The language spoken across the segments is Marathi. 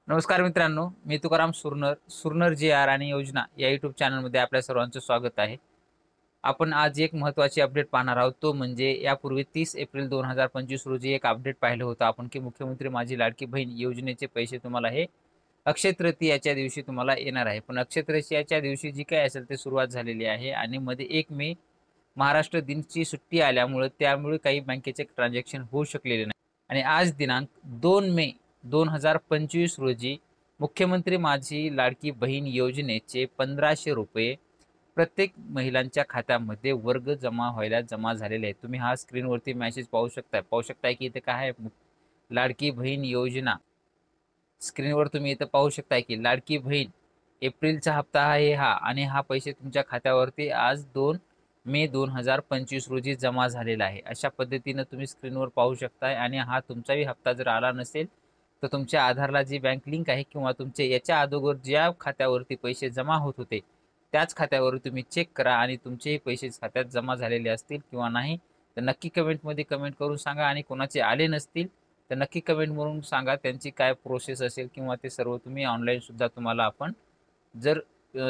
नमस्कार मित्रांनो, मी तुकाराम सुरनर जी आर आणि योजना या यूट्यूब चॅनलमध्ये आपल्या सर्वांचं स्वागत आहे. आपण आज एक महत्त्वाची अपडेट पाहणार आहोत. तो म्हणजे यापूर्वी 30 एप्रिल 2025 रोजी एक अपडेट पाहिलं होतं आपण, की मुख्यमंत्री माझी लाडकी बहीण योजनेचे पैसे तुम्हाला हे अक्षय तृतीयाच्या दिवशी तुम्हाला येणार आहे. पण अक्षय तृतीयाच्या दिवशी जी काही असेल ते सुरुवात झालेली आहे आणि मध्ये 1 मे महाराष्ट्र दिनची सुट्टी आल्यामुळे त्यामुळे काही बँकेचे ट्रान्झॅक्शन होऊ शकलेले नाही. आणि आज दिनांक 2 मे 2025 रोजी मुख्यमंत्री माझी लाडकी बहीण योजनेचे 1500 रुपये प्रत्येक महिलांच्या खात्यामध्ये वर्ग जमा झालेले आहेत. तुम्ही हा स्क्रीनवरती मेसेज पाहू शकताय की इथे काय आहे, लाडकी बहीण योजना. स्क्रीनवर तुम्ही इथं पाहू शकताय की लाडकी बहीण एप्रिलचा हप्ता आहे हा, आणि हा पैसे तुमच्या खात्यावरती आज 2 मे 2025 रोजी जमा झालेला आहे. अशा पद्धतीनं तुम्ही स्क्रीनवर पाहू शकताय. आणि हा तुमचाही हप्ता जर आला नसेल तर तुमच्या आधारला जी बँक लिंक आहे किंवा तुमचे याच्या अगोदर ज्या खात्यावरती पैसे जमा होत होते त्याच खात्यावर तुम्ही चेक करा, आणि तुमचेही पैसे खात्यात जमा झालेले असतील किंवा नाही तर नक्की कमेंटमध्ये कमेंट करून सांगा. आणि कोणाचे आले नसतील तर नक्की कमेंट म्हणून सांगा त्यांची काय प्रोसेस असेल, किंवा ते सर्व तुम्ही ऑनलाईन सुद्धा तुम्हाला आपण जर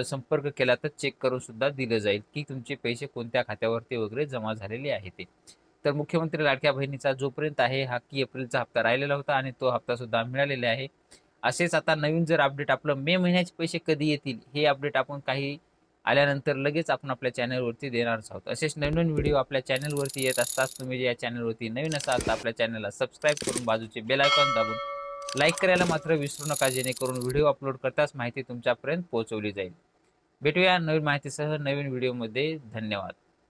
संपर्क केला तर चेक करून सुद्धा दिलं जाईल की तुमचे पैसे कोणत्या खात्यावरती वगैरे जमा झालेले आहे ते. तर मुख्यमंत्री लाडक्या बहिणीचा जोपर्यंत आहे हा की एप्रिलचा हप्ता राहिलेला होता आणि तो हप्ता सुद्धा मिळालेला आहे. असेच आता नवीन जर अपडेट आपलं मे महिन्याचे पैसे कधी येतील हे अपडेट आपण काही आल्यानंतर लगेच आपण आपल्या चॅनलवरती देणारच आहोत. असेच नवीन व्हिडिओ आपल्या चॅनलवरती येत असतात. तुम्ही या चॅनलवरती नवीन असाल तर आपल्या चॅनलला सबस्क्राईब करून बाजूचे बेल आयकॉन दाबून लाईक करायला मात्र विसरू नका, जेणेकरून व्हिडिओ अपलोड करताच माहिती तुमच्यापर्यंत पोहोचवली जाईल. भेटूया नवीन माहितीसह नवीन व्हिडिओमध्ये. धन्यवाद.